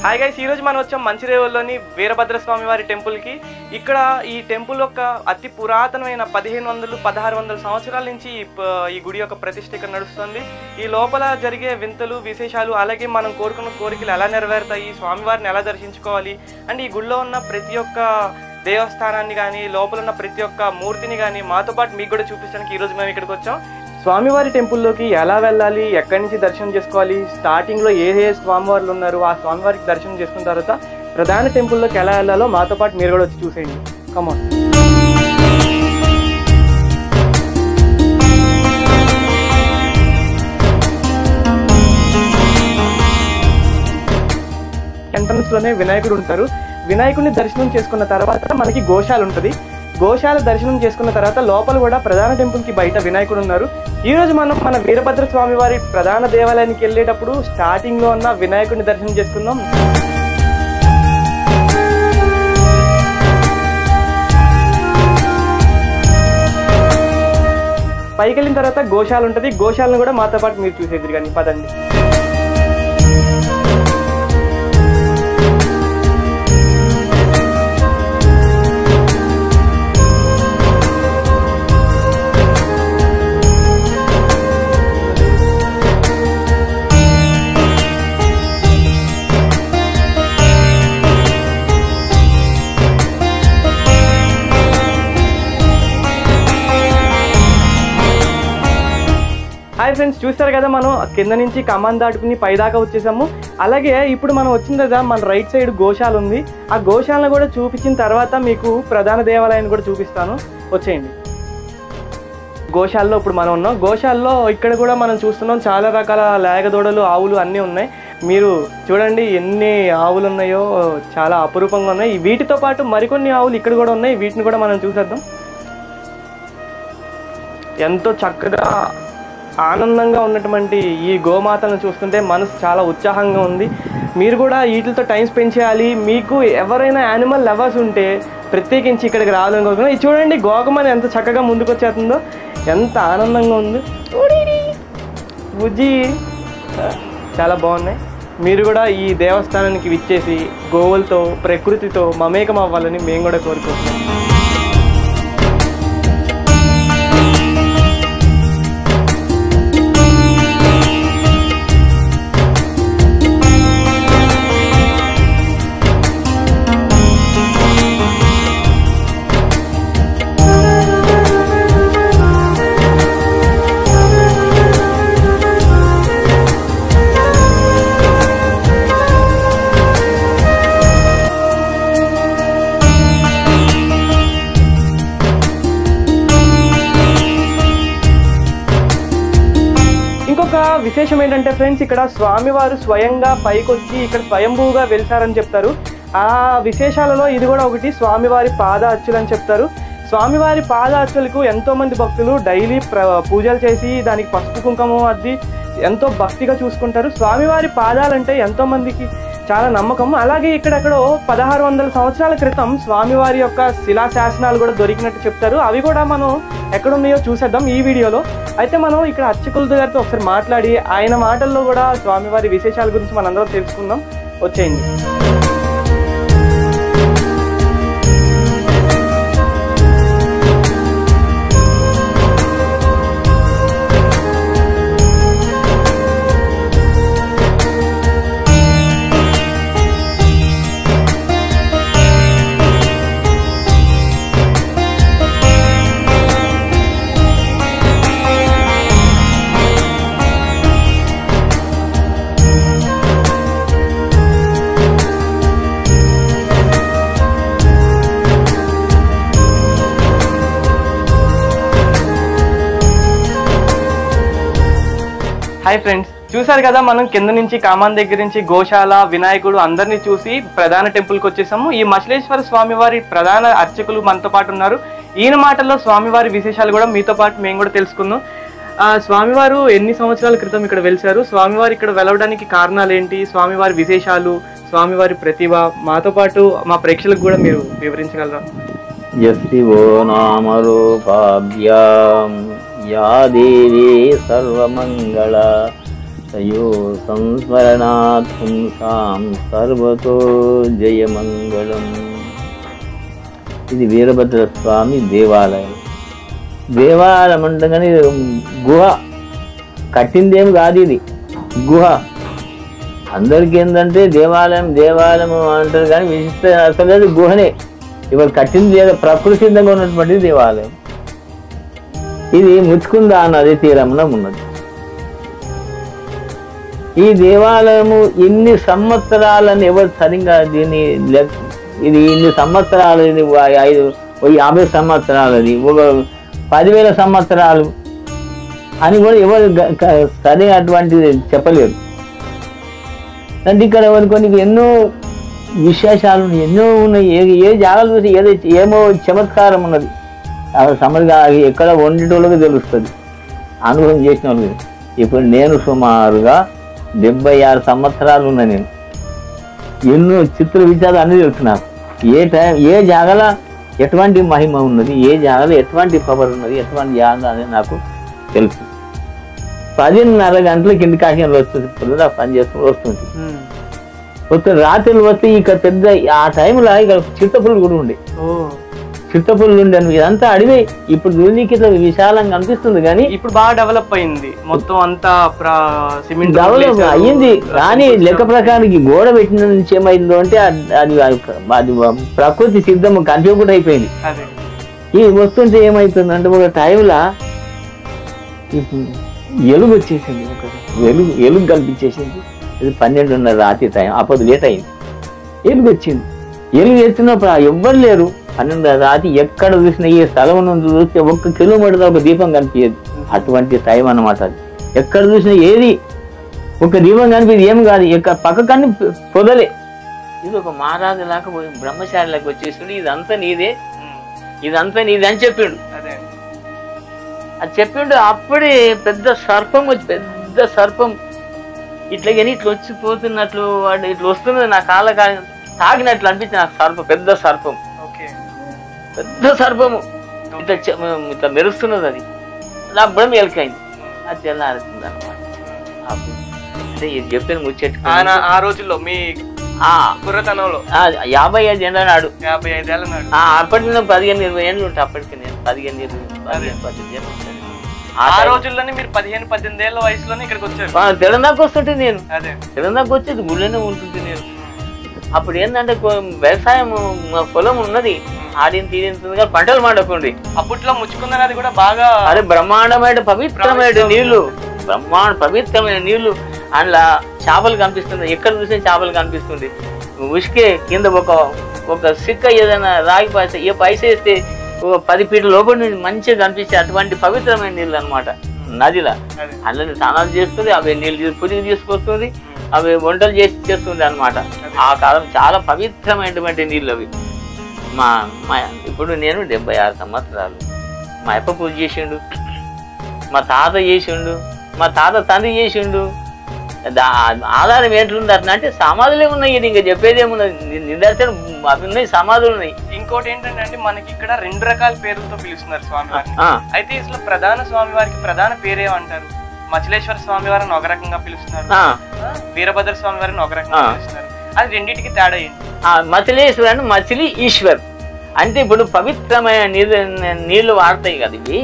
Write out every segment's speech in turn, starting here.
Hi guys, ఈరోజు మనం వచ్చాం మంచిరేవుల్లోని వీరభద్రస్వామి వారి టెంపుల్కి. ఇక్కడ ఈ టెంపుల్ యొక్క అతి పురాతనమైన 1500-1600 సంవత్సరాల నుంచి ఈ గుడి యొక్క ప్రతిష్ఠ ఇక్కడ నడుస్తుంది. ఈ లోపల జరిగే వింతలు విశేషాలు, అలాగే మనం కోరుకున్న కోరికలు ఎలా నెరవేరుతాయి, స్వామివారిని ఎలా దర్శించుకోవాలి అండ్ ఈ గుడిలో ఉన్న ప్రతి ఒక్క దేవస్థానాన్ని కానీ లోపల ఉన్న ప్రతి ఒక్క మూర్తిని కానీ మాతో పాటు మీకు కూడా చూపించడానికి ఈరోజు మేము ఇక్కడికి వచ్చాం. స్వామివారి టెంపుల్లోకి ఎలా వెళ్ళాలి, ఎక్కడి నుంచి దర్శనం చేసుకోవాలి, స్టార్టింగ్లో ఏ స్వామివార్లు ఉన్నారు, ఆ స్వామివారికి దర్శనం చేసుకున్న తర్వాత ప్రధాన టెంపుల్లోకి ఎలా వెళ్ళాలో మాతో పాటు మీరు కూడా వచ్చి చూసేయండి. కమాన్. ఎంట్రన్స్లోనే వినాయకుడు ఉంటారు. వినాయకుడిని దర్శనం చేసుకున్న తర్వాత మనకి గోశాల ఉంటుంది. గోశాల దర్శనం చేసుకున్న తర్వాత లోపల కూడా ప్రధాన టెంపుల్కి బయట వినాయకుడు ఉన్నారు. ఈరోజు మనం మన వీరభద్ర స్వామి వారి ప్రధాన దేవాలయానికి వెళ్ళేటప్పుడు స్టార్టింగ్లో ఉన్న వినాయకుడిని దర్శనం చేసుకుందాం. పైకి వెళ్ళిన తర్వాత గోశాల ఉంటుంది. గోశాలను కూడా మాతో పాటు మీరు చూసేది కానీ పదండి. హాయ్ ఫ్రెండ్స్, చూస్తారు కదా మనం కింద నుంచి కమాన్ దాటుకుని పైదాకా వచ్చేసాము. అలాగే ఇప్పుడు మనం వచ్చింది కదా, మన రైట్ సైడ్ గోశాల ఉంది. ఆ గోశాలను కూడా చూపించిన తర్వాత మీకు ప్రధాన దేవాలయాన్ని కూడా చూపిస్తాను, వచ్చేయండి. గోశాలలో ఇప్పుడు మనం ఉన్నాం. గోశాలలో ఇక్కడ కూడా మనం చూస్తున్నాం చాలా రకాల లేగదూడలు, ఆవులు అన్నీ ఉన్నాయి. మీరు చూడండి ఎన్ని ఆవులు ఉన్నాయో, చాలా అపురూపంగా ఉన్నాయి. వీటితో పాటు మరికొన్ని ఆవులు ఇక్కడ కూడా ఉన్నాయి, వీటిని కూడా మనం చూసేద్దాం. ఎంతో చక్కగా ఆనందంగా ఉన్నటువంటి ఈ గోమాతలను చూస్తుంటే మనసు చాలా ఉత్సాహంగా ఉంది. మీరు కూడా వీటితో టైం స్పెండ్ చేయాలి. మీకు ఎవరైనా యానిమల్ లవర్స్ ఉంటే ప్రత్యేకించి ఇక్కడికి రావాలని కోరుకున్నాను. ఇది చూడండి, గోకమని ఎంత చక్కగా ముందుకు వచ్చేస్తుందో, ఎంత ఆనందంగా ఉంది. బుజ్జి చాలా బాగున్నాయి. మీరు కూడా ఈ దేవస్థానానికి విచ్చేసి గోవులతో ప్రకృతితో మమేకం అవ్వాలని మేము కూడా కోరుకుంటున్నాం. ఇంకొక విశేషం ఏంటంటే ఫ్రెండ్స్, ఇక్కడ స్వామివారు స్వయంగా పైకొచ్చి ఇక్కడ స్వయంభూగా వెలిసారని చెప్తారు. ఆ విశేషాలలో ఇది కూడా ఒకటి. స్వామివారి పాద అచ్చులు అని చెప్తారు. స్వామివారి పాద అచ్చులకు ఎంతో మంది భక్తులు డైలీ పూజలు చేసి దానికి పసుపు కుంకుమ అద్ది ఎంతో భక్తిగా చూసుకుంటారు. స్వామివారి పాదాలంటే ఎంతో మందికి చాలా నమ్మకం. అలాగే ఇక్కడెక్కడో 1600 సంవత్సరాల క్రితం స్వామివారి యొక్క శిలా శాసనాలు కూడా దొరికినట్టు చెప్తారు. అవి కూడా మనం ఎక్కడున్నాయో చూసేద్దాం ఈ వీడియోలో. అయితే మనం ఇక్కడ అర్చకుల గారితో ఒకసారి మాట్లాడి ఆయన మాటల్లో కూడా స్వామివారి విశేషాల గురించి మనందరం తెలుసుకుందాం, వచ్చేయండి. హాయ్ ఫ్రెండ్స్, చూసారు కదా మనం కింద నుంచి కామాన్ దగ్గర నుంచి గోశాల, వినాయకుడు అందరినీ చూసి ప్రధాన టెంపుల్కి వచ్చేసాము. ఈ మచిలేశ్వర స్వామివారి ప్రధాన అర్చకులు మనతో పాటు ఉన్నారు. ఈయన మాటల్లో స్వామివారి విశేషాలు కూడా మీతో పాటు మేము కూడా తెలుసుకుందాం. స్వామివారు ఎన్ని సంవత్సరాల క్రితం ఇక్కడ వెలిసారు, స్వామివారు ఇక్కడ వెలవడానికి కారణాలు ఏంటి, స్వామివారి విశేషాలు, స్వామివారి ప్రతిభ మాతో పాటు మా ప్రేక్షకులకు కూడా మీరు వివరించగలరా? యస్తివో నామరూపాభ్యాం యా దేవీ సర్వమంగళ తయో సంస్మరణాత్ పుంసాం సర్వతో జయమంగళం. ఇది వీరభద్ర స్వామి దేవాలయం. దేవాలయం అంటే కానీ గుహ కట్టిందేం కాదు, ఇది గుహ. అందరికి ఏంటంటే దేవాలయం దేవాలయం అంటారు కానీ విశిష్ట అసలు అది గుహనే. ఇవాళ కట్టింది లేదా ప్రకృతి సిద్ధంగా ఉన్నటువంటి దేవాలయం. ఇది ముచ్చుకుందా నది తీరమున ఉన్నది. ఈ దేవాలయము ఇన్ని సంవత్సరాలని ఎవరు సరిగ్గా దీన్ని ఇది ఇన్ని సంవత్సరాలు, ఇది 50 సంవత్సరాలది, ఒక 10,000 సంవత్సరాలు అని కూడా ఎవరు సరిగా అటువంటిది చెప్పలేరు. అంటే ఇక్కడ కొన్ని ఎన్నో విశేషాలు ఎన్నో ఉన్నాయి. ఏ జాగాలు చూసి ఏమో చమత్కారం ఉన్నది. సమరిగా ఎక్కడ వండేటోళ్ళకి తెలుస్తుంది, అనుభవం చేసిన వాళ్ళకి. ఇప్పుడు నేను సుమారుగా 76 సంవత్సరాలు ఉన్నా. నేను ఎన్నో చిత్ర విచారాలు అన్నీ తెలుస్తున్నాను. ఏ జాగాల ఎటువంటి మహిమ ఉన్నది, ఏ జాగాలో ఎటువంటి పవర్ ఉన్నది, ఎటువంటి జాగా అనేది నాకు తెలుసు. 10:30 గంటలకు కింది కాశీలో వస్తుంది. పొద్దున పని చేసుకుని వస్తుంది. రాత్రులు వస్తే ఇక పెద్ద ఆ టైంలో ఇక చిత్తపుల్లు కూడా ఉండే, చిత్తపుల్లు ఉండే. ఇదంతా అడివే. ఇప్పుడు దూనికి ఇట్లా విశాలంగా అనిపిస్తుంది కానీ ఇప్పుడు బాగా డెవలప్ అయింది. మొత్తం అంతా సిమెంట్ డెవలప్ అయ్యింది. కానీ లెక్క ప్రకారానికి గోడ పెట్టిన నుంచి ఏమైందో అంటే అది ప్రకృతి సిద్ధం కన్ఫ్యూజ్ అయిపోయింది. ఇది వస్తుంటే ఏమైతుంది అంటే ఒక టైంలో ఎలుగు వచ్చేసింది. ఒక ఎలుగు కనిపించేసింది. ఇది 12:30 రాత్రి టైం. అప్పుడు లేట్ అయింది. ఎలుగు వచ్చింది. ఎలుగు ఎత్తినప్పుడు ఎవ్వరు లేరు. 12 రాత్రి ఎక్కడ చూసినా ఈ స్థలం నుంచి చూస్తే 1 కిలోమీటర్ ఒక దీపం కనిపించేది. అటువంటి టైం అన్నమాట అది. ఎక్కడ చూసినా ఏది ఒక దీపం కనిపించేది ఏం కాదు. పక్కకన్నీ పొదలే. ఇది ఒక మహారాజు లాగా పోయి బ్రహ్మచారిలోకి వచ్చేసిండు. ఇదంతా నీదే, ఇదంతా నీదే అని చెప్పిండు. అది చెప్పిండు. అప్పుడే పెద్ద సర్పం వచ్చి, పెద్ద సర్పం ఇట్లా కానీ ఇట్లా వచ్చిపోతున్నట్లు వాడు ఇట్లా వస్తున్నది. నా కాళ్ళ తాగినట్లు అనిపించింది నాకు. సర్పం, పెద్ద సర్పం, పెద్ద సర్పము ఇట్లా ఇట్లా మెరుస్తున్నది. అది నా బుడం ఎలకైంది. అది తెల్లారుతుంది అనమాట. అంటే ఇది చెప్పిన ముచ్చట ఆ రోజుల్లో మీ పురాతనంలో 55 ఏళ్ళ నాడు, 55 ఏళ్ళ నాడు. అప్పటికి నేను 15-20 ఏళ్ళు ఉంటా. అప్పటికి నేను 15-18 ఏళ్ళు. ఆ రోజుల్లోనే మీరు 15-18 ఏళ్ళ వయసులోనే ఇక్కడికి వచ్చారు. తెలంగాణకు వస్తుంటే నేను తెలంగాణకు వచ్చేది గుళ్ళనే ఉంటుంది నేను. అప్పుడు ఏంటంటే వ్యవసాయం పొలం ఉన్నది, ఆడిన తీరింది కానీ పంటలు మాడకండి. అప్పట్లో ముచ్చుకుందన్నది కూడా బాగా అరే బ్రహ్మాండమైన పవిత్రమైన నీళ్లు, పవిత్రమైన నీళ్లు. అందులో చేపలు కనిపిస్తుంది. ఎక్కడ చూసినా చేపలు కనిపిస్తుంది. ఉసుకే కింద ఒక సిక్క ఏదైనా రాగి పైస ఏ పైస వేస్తే 10 ఫీట్ల లోపల నుంచి మంచిగా కనిపిస్తే అటువంటి పవిత్రమైన నీళ్ళు అనమాట. నదిలో అందులో స్నానాలు చేస్తుంది. అవి నీళ్ళు పుదిగి తీసుకొస్తుంది. అవి వంటలు చేస్తుంది అనమాట. ఆ కాలం చాలా పవిత్రమైనటువంటి నీళ్ళు అవి. ఇప్పుడు నేను 76 సంవత్సరాలు. మా అప్ప పూజ చేసిండు, మా తాత చేసిండు, మా తాత తండ్రి చేసిండు. ఆధారం ఏంటుంది అట్లా అంటే సమాధులే ఉన్నాయి. ఇంకా చెప్పేదేమున్నది, నిదర్శనం అవి ఉన్నాయి, సమాధులు ఉన్నాయి. ఇంకోటి ఏంటంటే మనకి ఇక్కడ 2 రకాల పేర్లతో పిలుస్తున్నారు స్వామివారిని. అయితే అసలు ప్రధాన స్వామివారికి ప్రధాన పేరేమంటారు? మచిలేశ్వర స్వామి వారిని ఒక రకంగా పిలుస్తున్నారు, వీరభద్ర స్వామి వారిని ఒక రకంగా పిలుస్తున్నారు. అది రెండింటికి తేడా ఏంటి? మచిలేశ్వర్ అంటే మచిలి ఈశ్వర్ అంటే ఇప్పుడు పవిత్రమైన నీళ్లు వాడతాయి కదా ఇవి.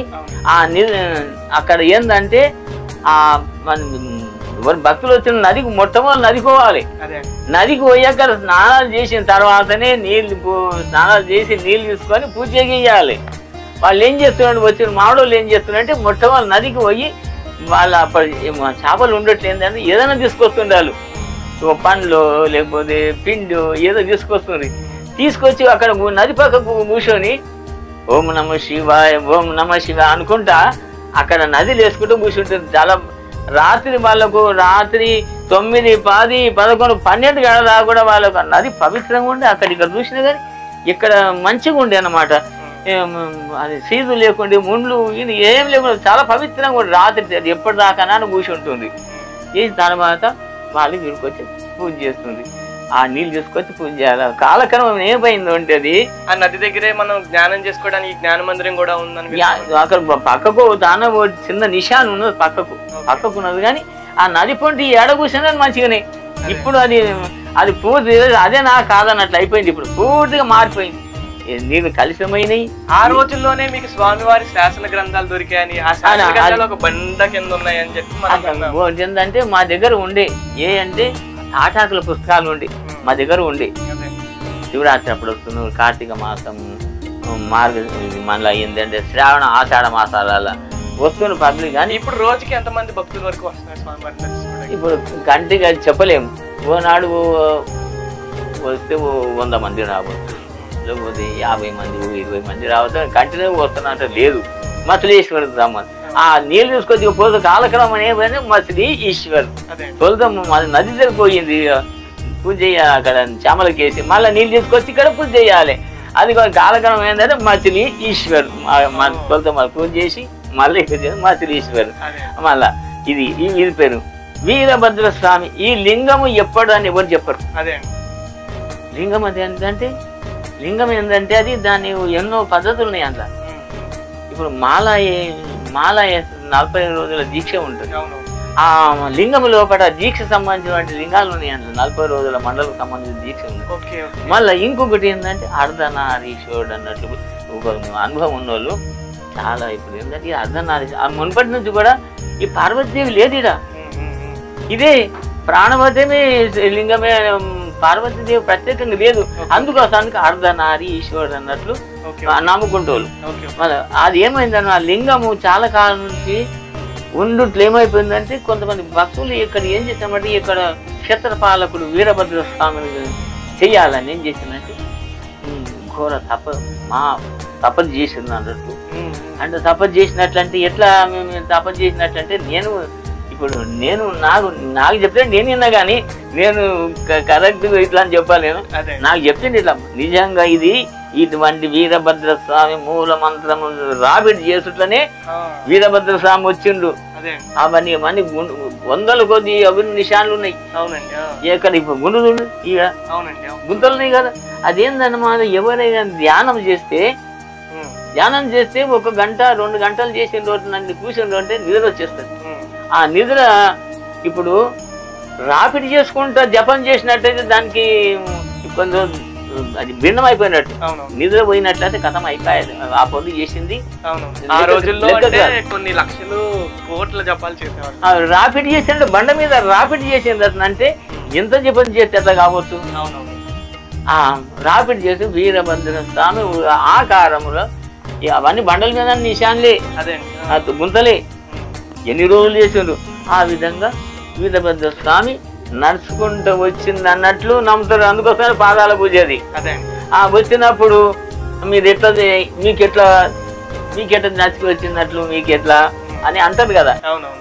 ఆ నీళ్ళు అక్కడ ఏంటంటే భక్తులు వచ్చిన నదికి మొట్టమొదటి నదికి పోవాలి. నదికి పోయాక స్నానాలు చేసిన తర్వాతనే స్నానాలు చేసి నీళ్ళు తీసుకొని పూజ చేయాలి. వాళ్ళు ఏం చేస్తున్నారు, వచ్చిన మామిడోళ్ళు ఏం చేస్తున్నారంటే మొట్టమొదటి నదికి పోయి వాళ్ళ అప్పుడు చేపలు ఉండట్లు ఏంటంటే ఏదైనా తీసుకొస్తుండాలి. పండ్లు లేకపోతే పిండి ఏదో తీసుకొచ్చి అక్కడ నది పక్కకు కూర్చొని ఓం నమ శివాయ ఓం నమ శివాయ అనుకుంటా అక్కడ నదిలు వేసుకుంటూ కూర్చుంటుంది. చాలా రాత్రి 9, 10, 11, 12 గంటల కూడా వాళ్ళకు నది పవిత్రంగా ఉండే. అక్కడ ఇక్కడ చూసినా కానీ ఇక్కడ మంచిగా ఉండే అన్నమాట. అది సీజు లేకుండా ముండ్లు ఇది ఏం లేకుండా చాలా పవిత్రంగా ఉండే. రాత్రి ఎప్పటిదాకా అని కూర్చుంటుంది. చేసిన తర్వాత వాళ్ళు వీడికొచ్చి పూజ చేస్తుంది. ఆ నీళ్ళు తీసుకొచ్చి పూజ చేయాలి. కాలక్రమం ఏమైంది అంటే అది ఆ నది దగ్గరే మనం జ్ఞానం చేసుకోవడానికి జ్ఞాన మందిరం కూడా ఉందని అక్కడ పక్కకు దాన చిన్న నిశాన్ ఉన్నది, పక్కకు ఉన్నది. కానీ ఆ నది పొంటి ఏడ కూర్చున్నా మంచిగానే. ఇప్పుడు అది పూర్తి అదే నా కాదన్నట్లు అయిపోయింది. ఇప్పుడు పూర్తిగా మారిపోయింది. నీళ్ళు కలిసిపోయినాయి. ఆ రోజుల్లోనే మీకు స్వామివారి శాసన గ్రంథాలు దొరికాయని, ఆ శాసన గ్రంథాలు ఒక బండ కింద ఉన్నాయని చెప్పి ఏంటంటే మా దగ్గర ఉండే అంటే ఆటాకుల పుస్తకాలు ఉండే మా దగ్గర ఉండే. శివరాత్రి అప్పుడు వస్తున్నాం, కార్తీక మాసం మళ్ళీ ఏంటంటే శ్రావణ ఆషాఢ మాసాల వస్తున్న పబ్లిక్. కానీ ఇప్పుడు రోజుకి ఎంతమంది భక్తుల వరకు వస్తున్నారు స్వామివారిని? ఇప్పుడు గంటగా చెప్పలేము. ఓనాడు వస్తే 100 మంది రావచ్చు, లేకపోతే 50 మంది 20 మంది రావచ్చు. కంటిన్యూ వస్తున్నట్టు లేదు. మసలీశ్వరు రమ్మని ఆ నీళ్ళు తీసుకొచ్చి పోతే కాలక్రమం అనేది మసలి ఈశ్వర్ తొలుతాం. నది సరిపోయింది, పూజ చేయాలి. అక్కడ చామలకేసి మళ్ళీ నీళ్ళు తీసుకొచ్చి ఇక్కడ పూజ చేయాలి. అది కాలక్రమం ఏంటంటే మచిలి ఈశ్వర్ తొలుతాం. మళ్ళీ పూజ చేసి మళ్ళీ ఇక్కడ మచిలి ఈశ్వర్. మళ్ళా ఇది పేరు వీరభద్ర స్వామి. ఈ లింగము ఎప్పుడు అని ఎవరు చెప్పరు. లింగం అది ఏంటంటే లింగం ఏంటంటే అది దాని ఎన్నో పద్ధతులు ఉన్నాయి అందులో. ఇప్పుడు మాల 40 రోజుల దీక్ష ఉంటుంది. ఆ లింగము లోపల దీక్ష సంబంధించిన లింగాలు ఉన్నాయి అందులో. 40 రోజుల మండలకు సంబంధించిన దీక్ష ఉంది. మళ్ళీ ఇంకొకటి ఏంటంటే అర్ధనారీశ్వరుడు అన్నట్లు ఒక అనుభవం ఉన్నోళ్ళు చాలా. ఇప్పుడు ఏంటంటే అర్ధనారీశ్వరుడు మునుపటి నుంచి కూడా ఈ పార్వతీదేవి లేదు ఇడ. ఇదే ప్రాణవతమే లింగమే, పార్వతీదేవి ప్రత్యేకంగా లేదు. అందుకోసానికి అర్ధనారి ఈశ్వరుడు అన్నట్లు నమ్ముకుంటోళ్ళు. మళ్ళీ అది ఏమైందన్న ఆ లింగము చాలా కాలం నుంచి ఉండుట్లు ఏమైపోయిందంటే కొంతమంది భక్తులు ఇక్కడ ఏం చేశామంటే ఇక్కడ క్షేత్రపాలకుడు వీరభద్ర స్వామిని చెయ్యాలని ఏం చేసిందంటే ఘోర తపస్సు చేసింది అన్నట్టు. అంటే తపస్సు చేసినట్లంటే ఎట్లా మేము తపస్సు చేసినట్లంటే నాకు చెప్తే నేను విన్నా కానీ నేను కరెక్ట్ ఇట్లా అని చెప్పాలి. నాకు చెప్పింది ఇట్లా నిజంగా ఇటువంటి వీరభద్ర స్వామి మూల మంత్రము రాబిడ్ చేసుట్లనే వీరభద్ర స్వామి వచ్చిండు. అవన్నీ 100 కొద్ది అభివృద్ధి నిశాన్లు ఉన్నాయి. ఎక్కడ ఇప్పుడు గుండులు ఇక గుంతలు ఉన్నాయి కదా. అదేందన్నమాట ఎవరైనా ధ్యానం చేస్తే 1 గంట 2 గంటలు చేసిన రోజు నన్ను కూర్చుని అంటే నిద్ర వచ్చేస్తుంది. ఆ నిద్ర ఇప్పుడు రాపిడి చేసుకుంటా జపం చేసినట్టయితే దానికి కొంచెం అది భిన్నం అయిపోయినట్టు. నిద్ర పోయినట్లయితే కథం అయిపోయేది. ఆ పొందు చేసింది ఆ రోజుల్లో కొన్ని లక్షలు కోట్ల జపాలు చేసేవారు. రాపిడి చేసిండు బండ మీద రాపిడి చేసింది అంటే ఎంత జపం చేస్తే అట్లా కావచ్చు. ఆ రాపిడి చేసి వీరభద్ర స్వామి ఆకారములో అవన్నీ బండల మీద నిశాన్లే గుంతలే ఎన్ని రోజులు చేసిండ్రు. ఆ విధంగా వీరభద్ర స్వామి నడుచుకుంటూ వచ్చింది అన్నట్లు నమ్ముతారు. అందుకోసమే పాదాల పూజ అది. వచ్చినప్పుడు మీరు మీకెట్లా నచ్చుకు వచ్చినట్లు మీకెట్లా అని అంటారు కదా.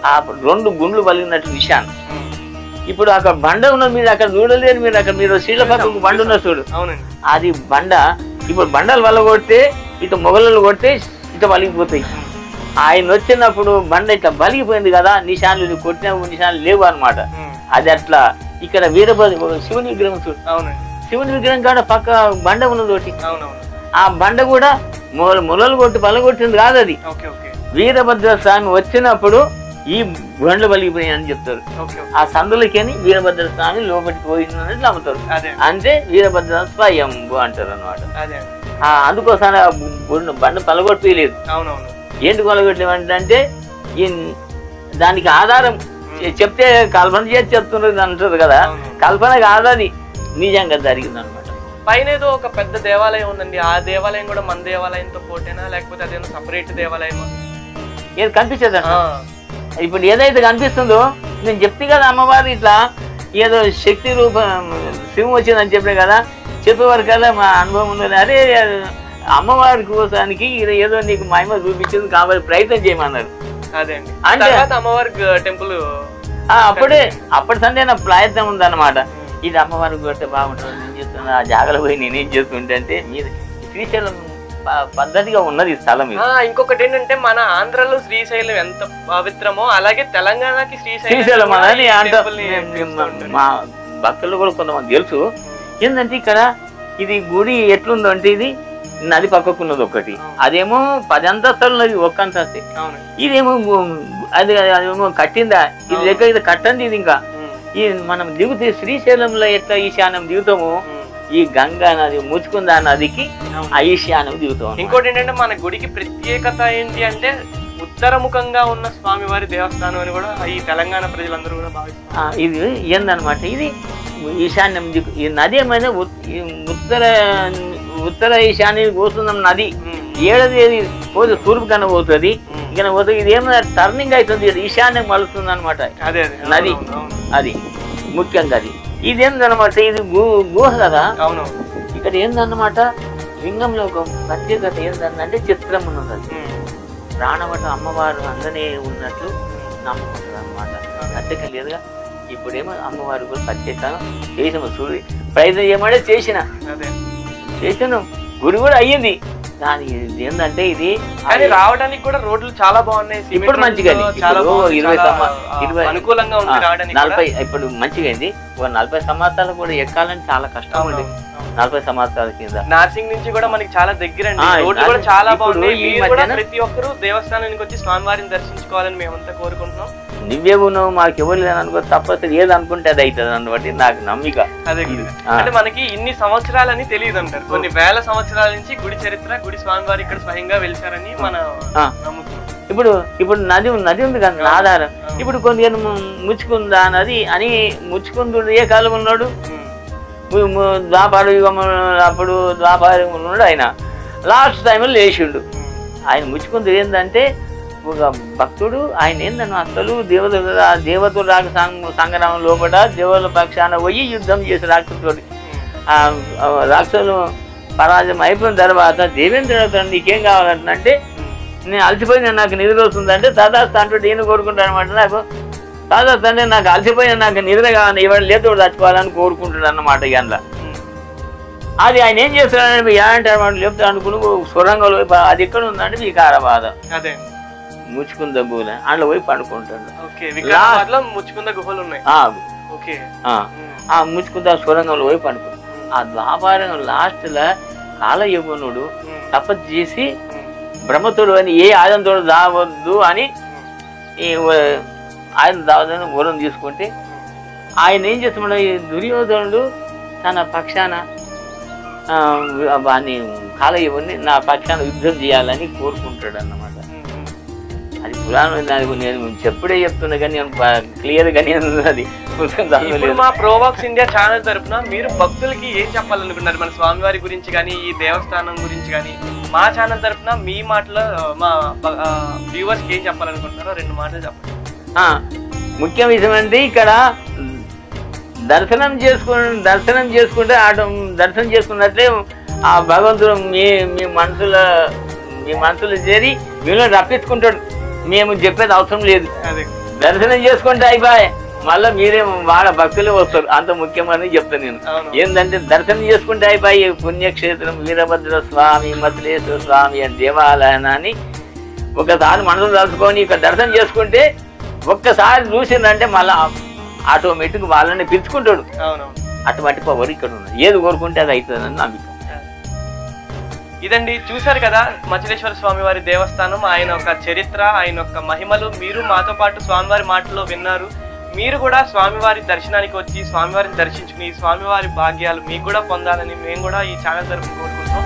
ఆ 2 గుండ్లు పలిగినట్లు విషయాన్ని ఇప్పుడు అక్కడ బండ ఉన్నది. మీరు అక్కడ చూడలేరు. మీరు శ్రీల పక్కకు బండ ఉన్న చూడు. అది బండ. ఇప్పుడు బండలు వల్ల కొడితే ఇటు మొగలు కొడితే ఇటు వలిగిపోతాయి. ఆయన వచ్చినప్పుడు బండ ఇట్లా బలిగిపోయింది కదా. నిశాన్లు కొట్టిన నిశాన్లు లేవు అనమాట. అది అట్లా ఇక్కడ వీరభద్ర శివుని విగ్రహం చూడు. శివుని విగ్రహం కాడ పక్క బండ ఉన్నది ఒకటి. ఆ బండ కూడా మొలలు కొట్టి పలగొట్టింది కాదు. అది వీరభద్ర స్వామి వచ్చినప్పుడు ఈ బండ్లు పలిగిపోయాయి అని చెప్తారు. ఆ సందులకేని వీరభద్ర స్వామి లోపలికి పోయిందని నమ్ముతారు. అంటే వీరభద్ర స్వయంభు అంటారు అనమాట. అందుకోసం బండ పలగొట్టలేదు. ఏంటి కొలగొట్టలేమంటే దానికి ఆధారం చెప్తే కల్పన చేసి చెప్తున్నది అంటారు కదా. కల్పన కాదు, అది నిజంగా జరిగింది అనమాట. పైన ఏదో ఒక పెద్ద దేవాలయం ఉందండి. ఆ దేవాలయం కూడా మన దేవాలయంతో పోటేనా లేకపోతే అదేదో సపరేట్ దేవాలయమా? ఏది కనిపించదు. ఇప్పుడు ఏదైతే కనిపిస్తుందో నేను చెప్తే కదా అమ్మవారు ఇట్లా ఏదో శక్తి రూపం శివం వచ్చిందని చెప్పే కదా. చెప్పే వరకల్లా మా అనుభవం ఉన్నది. అరే అమ్మవారి కోసానికి ఏదో నీకు మహిమ చూపించింది కాబట్టి ప్రయత్నం చేయమన్నారు. అదే అంటే అమ్మవారి టెంపుల్ అప్పటి సందే నా ప్రయత్నం ఉందన్నమాట. ఇది అమ్మవారికి కొడితే బాగుంటుంది నేను చేస్తున్నా. ఆ జాగలో పోయి నేనేం చేస్తుంటే మీరు శ్రీశైలం పద్ధతిగా ఉన్నది ఈ స్థలం. ఇంకొకటి ఏంటంటే మన ఆంధ్రలో శ్రీశైలం ఎంత పవిత్రమో అలాగే తెలంగాణకి శ్రీశైలం అని అంటే మా భక్తులు కూడా కొంతమంది తెలుసు. ఏంటంటే ఇక్కడ ఇది గుడి ఎట్లుందో అంటే ఇది నది పక్కకున్నది ఒకటి. అదేమో 10 అంతస్తులు ఉన్నది, 1 అంతస్తే. ఇదేమో అది అదేమో కట్టిందా, ఇది లెక్క ఇది కట్టండి. ఇది ఇంకా ఈ మనం దిగుతే శ్రీశైలంలో ఎట్లా ఈశాన్యం దిగుతాము, ఈ గంగా నది ముచ్చుకుందా నదికి ఆ ఈశాన్యం దిగుతాం. ఇంకోటి ఏంటంటే మన గుడికి ప్రత్యేకత ఏంటి అంటే ఉత్తరముఖంగా ఉన్న స్వామివారి దేవస్థానం అని కూడా ఈ తెలంగాణ ప్రజలందరూ కూడా భావిస్తారు. ఇది ఏందనమాట, ఇది ఈశాన్యం దిక్కు. ఈ నది ఏమైనా ఉత్తర ఈశాన్యం పోతున్నాం. నది ఏడది పోతే తూర్పు కన్నా పోతుంది, ఇక పోతుంది. ఇది ఏమైనా టర్నింగ్ అవుతుంది, ఈశాన్యం మలుస్తుంది అనమాట నది. అది ముఖ్యంగా అది ఇది ఏందనమాట, ఇది గుహ కదా. అవును. ఇక్కడ ఏందన్నమాట లింగంలో ఒక ప్రత్యేకత ఏంటంటే చిత్రం ఉన్నది. ప్రాణవట అమ్మవారు అందనే ఉన్నట్లు నమ్ముకుంటారు అనమాట. ప్రత్యేకం లేదుగా. ఇప్పుడేమో అమ్మవారు కూడా ప్రత్యేకంగా చేసాము. సూర్యు ప్రయత్నం చేయమంటే చేసాను, గుడి కూడా అయ్యింది. కానీ ఏంటంటే ఇది రావడానికి కూడా రోడ్లు చాలా బాగున్నాయి. ఇప్పుడు మంచిగా 20 అనుకూలంగా ఉంది రావడానికి. 40 ఇప్పుడు మంచిగా అయింది. 40 సంవత్సరాలు కూడా ఎక్కాలని చాలా కష్టం ఉంది. 40 సంవత్సరాల కింద నార్సింగ్ నుంచి కూడా మనకి చాలా దగ్గర రోడ్లు కూడా చాలా బాగున్నాయి. ప్రతి ఒక్కరు దేవస్థానానికి వచ్చి స్వామివారిని దర్శించుకోవాలని మేమంతా కోరుకుంటున్నాం. నువ్వే ఉన్నావు మాకు ఎవరు లేదనుకో, తప్పదు ఏది అనుకుంటే అది అవుతుంది అన్నబట్టి నాకు నమ్మిక. అదే అంటే మనకి ఇన్ని సంవత్సరాలని తెలియదు అంటారు. కొన్ని వేల సంవత్సరాల నుంచి గుడి చరిత్ర, గుడి స్వామివారి ఇక్కడ స్వయంగా వెలిసారని మన నమ్ముతున్నాం. ఇప్పుడు నది ఉంది కదా ఆధారం. ఇప్పుడు కొన్ని ముచ్చుకుందా నది అని ముచ్చుకుందు ఏ కాలం ఉన్నాడు, ద్వాపార యుగం అప్పుడు ద్వాపార యుగం ఉన్నాడు. ఆయన లాస్ట్ టైంలో లేచిండు. ఆయన ముచ్చుకుంది ఏంటంటే ఒక భక్తుడు. ఆయన ఏందన్నా అసలు దేవతలు రాక సంగ్రామం లోపల దేవతల పక్షాన పోయి యుద్ధం చేసి రాక్షసుడు. రాక్షసులు పరాజయం అయిపోయిన తర్వాత దేవేంద్రుడు నీకేం కావాలంటే, నేను అలసిపోయిన నాకు నిద్ర వస్తుందంటే తదాస్త అంటూ నేను కోరుకుంటాను అనమాట. నాకు తదాస్త అంటే నాకు అలసిపోయిన నాకు నిద్ర కావాలి, ఇవాళ లేతోడు చచ్చిపోవాలని కోరుకుంటాడు అన్నమాట. అందులో అది ఆయన ఏం చేస్తాడని ఏమంటే అనమాట, లేపుతా అనుకుని సొరంగంలో అది ఎక్కడ ఉందంటే వికారాబాద్ ముచ్చుకుంద గుహ అందులో పోయి పండుకుంటాడు. ఆ ముచ్చుకుంద సొరంగంలో పోయి పండుకుంటాడు. ఆ ద్వాపారం లాస్ట్ లా కాలయవ్వనుడు తపస్సు చేసి బ్రహ్మతుడు అని ఏ ఆయుధంతో దావద్దు అని ఆయన దావదని వరం తీసుకుంటే ఆయన ఏం చేస్తున్నాడు, ఈ దుర్యోధనుడు తన పక్షాన వాడిని కాలయవ్వని నా పక్షాన యుద్ధం చేయాలని కోరుకుంటాడు అన్నమాట. అది పురాణం. దానికి నేను చెప్పుడే చెప్తున్నా కానీ నేను క్లియర్ గానే అది. మా ప్రోవాక్స్ ఇండియా ఛానల్ తరఫున మీరు భక్తులకి ఏం చెప్పాలనుకున్నారు మన స్వామివారి గురించి కానీ ఈ దేవస్థానం గురించి కానీ మా ఛానల్ తరఫున మీ మాటలో మా వ్యూవర్స్కి ఏం చెప్పాలనుకుంటున్నారో 2 మాటలు చెప్పండి. ముఖ్య విషయం అంటే ఇక్కడ దర్శనం చేసుకుంటే దర్శనం చేసుకున్నట్లే ఆ భగవంతుడు మీ మనసులో చేరి మీలో రప్పించుకుంటాడు. మేము చెప్పేది అవసరం లేదు. దర్శనం చేసుకుంటే అయిపోయి మళ్ళీ మీరే వాళ్ళ భక్తులే వస్తారు. అంత ముఖ్యమని చెప్తాను నేను. ఏంటంటే దర్శనం చేసుకుంటే అయిపోయి పుణ్యక్షేత్రం వీరభద్ర స్వామి, మధులేశ్వర స్వామి అని దేవాలయాన్ని ఒకసారి మనసు తలుచుకొని ఇక్కడ దర్శనం చేసుకుంటే ఒక్కసారి చూసిందంటే మళ్ళా ఆటోమేటిక్ వాళ్ళని పిలుచుకుంటాడు. అటువంటి పవర్ ఇక్కడ ఉన్నది. ఏది కోరుకుంటే అది అవుతుందని నమ్మిక. ఇదండి, చూశారు కదా మచిలేశ్వర స్వామివారి దేవస్థానం, ఆయన ఒక చరిత్ర, ఆయన యొక్క మహిమలు మీరు మాతో పాటు స్వామివారి మాటల్లో విన్నారు. మీరు కూడా స్వామివారి దర్శనానికి వచ్చి స్వామివారిని దర్శించుకుని స్వామివారి భాగ్యాలు మీకు కూడా పొందాలని మేము కూడా ఈ ఛానల్ తరఫున కోరుకుంటున్నాం.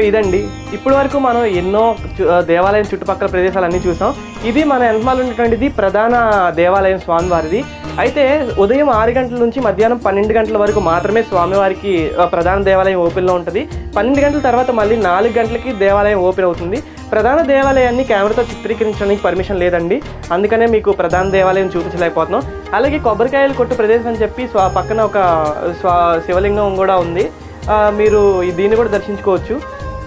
ఇదండి ఇప్పటి వరకు మనం ఎన్నో దేవాలయం చుట్టుపక్కల ప్రదేశాలన్నీ చూసాం. ఇది మన వెనకాల ఉన్నటువంటిది ప్రధాన దేవాలయం స్వామివారిది. అయితే ఉదయం 6 గంటల నుంచి మధ్యాహ్నం 12 గంటల వరకు మాత్రమే స్వామివారికి ప్రధాన దేవాలయం ఓపెన్లో ఉంటుంది. 12 గంటల తర్వాత మళ్ళీ 4 గంటలకి దేవాలయం ఓపెన్ అవుతుంది. ప్రధాన దేవాలయాన్ని కెమెరాతో చిత్రీకరించడానికి పర్మిషన్ లేదండి, అందుకనే మీకు ప్రధాన దేవాలయం చూపించలేకపోతున్నాం. అలాగే కొబ్బరికాయలు కొట్టు ప్రదేశం అని చెప్పి పక్కన ఒక శివలింగం కూడా ఉంది, మీరు దీన్ని కూడా దర్శించుకోవచ్చు.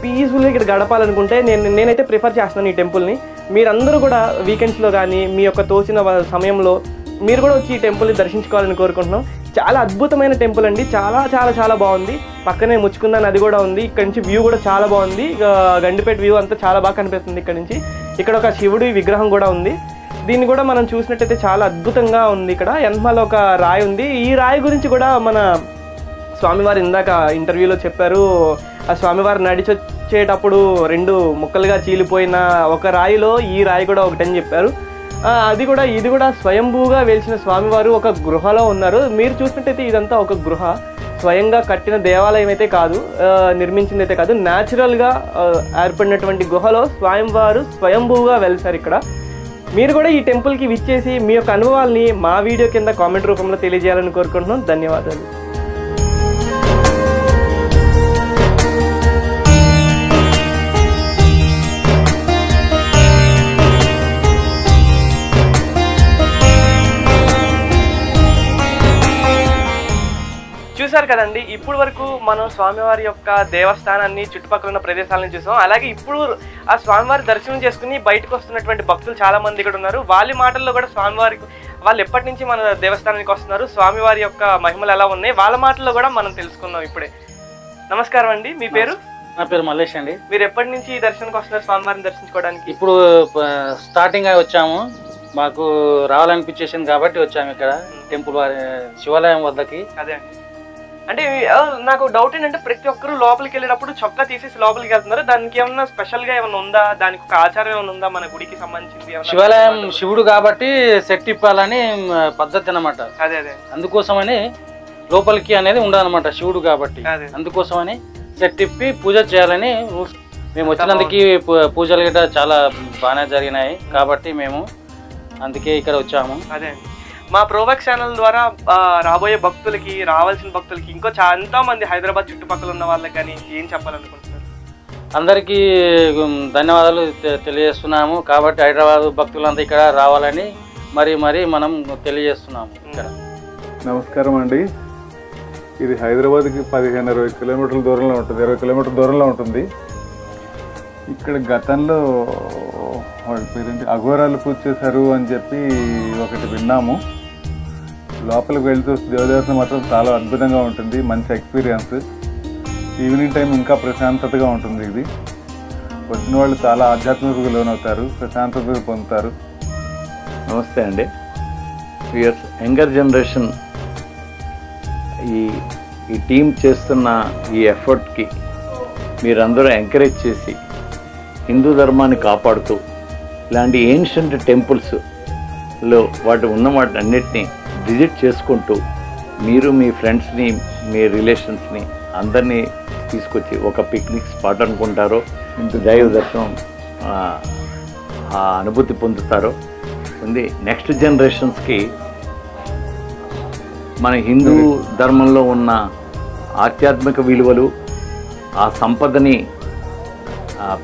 పీస్ఫుల్గా ఇక్కడ గడపాలనుకుంటే నేనైతే ప్రిఫర్ చేస్తున్నాను ఈ టెంపుల్ని. మీరందరూ కూడా వీకెండ్స్లో కానీ మీ యొక్క తోచిన సమయంలో మీరు కూడా వచ్చి ఈ టెంపుల్ని దర్శించుకోవాలని కోరుకుంటున్నాం. చాలా అద్భుతమైన టెంపుల్ అండి, చాలా చాలా చాలా బాగుంది. పక్కనే ముచ్చుకుంద నది కూడా ఉంది, ఇక్కడ నుంచి వ్యూ కూడా చాలా బాగుంది. గండిపేట వ్యూ అంతా చాలా బాగా కనిపిస్తుంది ఇక్కడ నుంచి. ఇక్కడ ఒక శివుడి విగ్రహం కూడా ఉంది, దీన్ని కూడా మనం చూసినట్టయితే చాలా అద్భుతంగా ఉంది. ఇక్కడ వెనకాల ఒక రాయి ఉంది, ఈ రాయి గురించి కూడా మన స్వామివారు ఇందాక ఇంటర్వ్యూలో చెప్పారు. ఆ స్వామివారు నడిచొచ్చేటప్పుడు 2 ముక్కలుగా చీలిపోయిన ఒక రాయిలో ఈ రాయి కూడా ఒకటని చెప్పారు. ఇది కూడా స్వయంభూగా వెలిసిన స్వామివారు ఒక గృహలో ఉన్నారు. మీరు చూసినట్టయితే ఇదంతా ఒక గృహ, స్వయంగా కట్టిన దేవాలయం అయితే కాదు, నిర్మించింది అయితే కాదు, న్యాచురల్గా ఏర్పడినటువంటి గుహలో స్వామివారు స్వయంభూగా వెలిసారు ఇక్కడ. మీరు కూడా ఈ టెంపుల్కి విచ్చేసి మీ యొక్క అనుభవాల్ని మా వీడియో కింద కామెంట్ రూపంలో తెలియజేయాలని కోరుకుంటున్నాం. ధన్యవాదాలు. చూసారు కదండి, ఇప్పుడు వరకు మనం స్వామివారి యొక్క దేవస్థానాన్ని చుట్టుపక్కల ఉన్న ప్రదేశాలను చూసాం. అలాగే ఇప్పుడు ఆ స్వామివారి దర్శనం చేసుకుని బయటకు వస్తున్నటువంటి భక్తులు చాలా మంది ఇక్కడ ఉన్నారు. వాళ్ళ మాటల్లో కూడా స్వామివారికి వాళ్ళు ఎప్పటి నుంచి మన దేవస్థానానికి వస్తున్నారు, స్వామివారి యొక్క మహిమలు ఎలా ఉన్నాయి, వాళ్ళ మాటల్లో కూడా మనం తెలుసుకుందాం ఇప్పుడే. నమస్కారం అండి, మీ పేరు? నా పేరు మల్లేష్ అండి. మీరు ఎప్పటి నుంచి ఈ దర్శనానికి వస్తున్నారు స్వామివారిని దర్శించుకోవడానికి? ఇప్పుడు స్టార్టింగ్ వచ్చాము, మాకు రావాలనిపించేసింది కాబట్టి వచ్చాము ఇక్కడ టెంపుల్ శివాలయం వద్దకి. అదే అంటే నాకు డౌట్ ఏంటంటే ప్రతి ఒక్కరు లోపలికి వెళ్ళేటప్పుడు చొక్కా తీసేసి లోపలికి వెళ్తున్నారు, దానికి ఏమన్నా స్పెషల్ గా ఏమన్నా ఉందా, దానికి ఒక ఆచారం ఏమైనా ఉందా మన గుడికి సంబంధించింది? శివాలయం శివుడు కాబట్టి సెట్ ఇప్పాలని పద్ధతి అన్నమాట. అదే అదే అందుకోసమని లోపలికి అనేది ఉండదన్నమాట, శివుడు కాబట్టి అందుకోసమని సెట్ ఇప్పి పూజ చేయాలని మేము వచ్చినందుకు పూజలు గిట్ట చాలా బాగానే జరిగినాయి కాబట్టి మేము అందుకే ఇక్కడ వచ్చాము. అదే మా ప్రోవాక్స్ ఛానల్ ద్వారా రాబోయే భక్తులకి, రావాల్సిన భక్తులకి, ఇంకో ఎంతో మంది హైదరాబాద్ చుట్టుపక్కల ఉన్న వాళ్ళకి కానీ ఏం చెప్పాలనుకుంటున్నారు? అందరికీ ధన్యవాదాలు తెలియజేస్తున్నాము. కాబట్టి హైదరాబాద్ భక్తులంతా ఇక్కడ రావాలని మరి మనం తెలియజేస్తున్నాము. ఇక్కడ నమస్కారం అండి. ఇది హైదరాబాద్కి 15-20 కిలోమీటర్ల దూరంలో ఉంటుంది, 20 కిలోమీటర్ల దూరంలో ఉంటుంది. ఇక్కడ గతంలో వాళ్ళ పేరేంటి అఘోరాలు పూజ చేశారు అని చెప్పి ఒకటి విన్నాము. లోపలికి వెళ్తూ దేవదర్శనం మాత్రం చాలా అద్భుతంగా ఉంటుంది, మంచి ఎక్స్పీరియన్స్. ఈవినింగ్ టైం ఇంకా ప్రశాంతతగా ఉంటుంది. ఇది వచ్చిన వాళ్ళు చాలా ఆధ్యాత్మికతకు లోనవుతారు, ప్రశాంతత పొందుతారు. నమస్తే అండి. యంగర్ జనరేషన్ ఈ టీం చేస్తున్న ఈ ఎఫర్ట్కి మీరందరూ ఎంకరేజ్ చేసి హిందూ ధర్మాన్ని కాపాడుతూ ఇలాంటి ఏన్షియంట్ టెంపుల్స్లో వాటి అన్నిటినీ విజిట్ చేసుకుంటూ మీరు మీ ఫ్రెండ్స్ని, మీ రిలేషన్స్ని అందరినీ తీసుకొచ్చి ఒక పిక్నిక్ స్పాట్ అనుకుంటారో, దైవ దర్శనం ఆ అనుభూతి పొందుతారో ఉంది. నెక్స్ట్ జనరేషన్స్కి మన హిందూ ధర్మంలో ఉన్న ఆధ్యాత్మిక విలువలు, ఆ సంపదని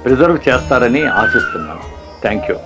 ప్రిజర్వ్ చేస్తారని ఆశిస్తున్నాను. Thank you.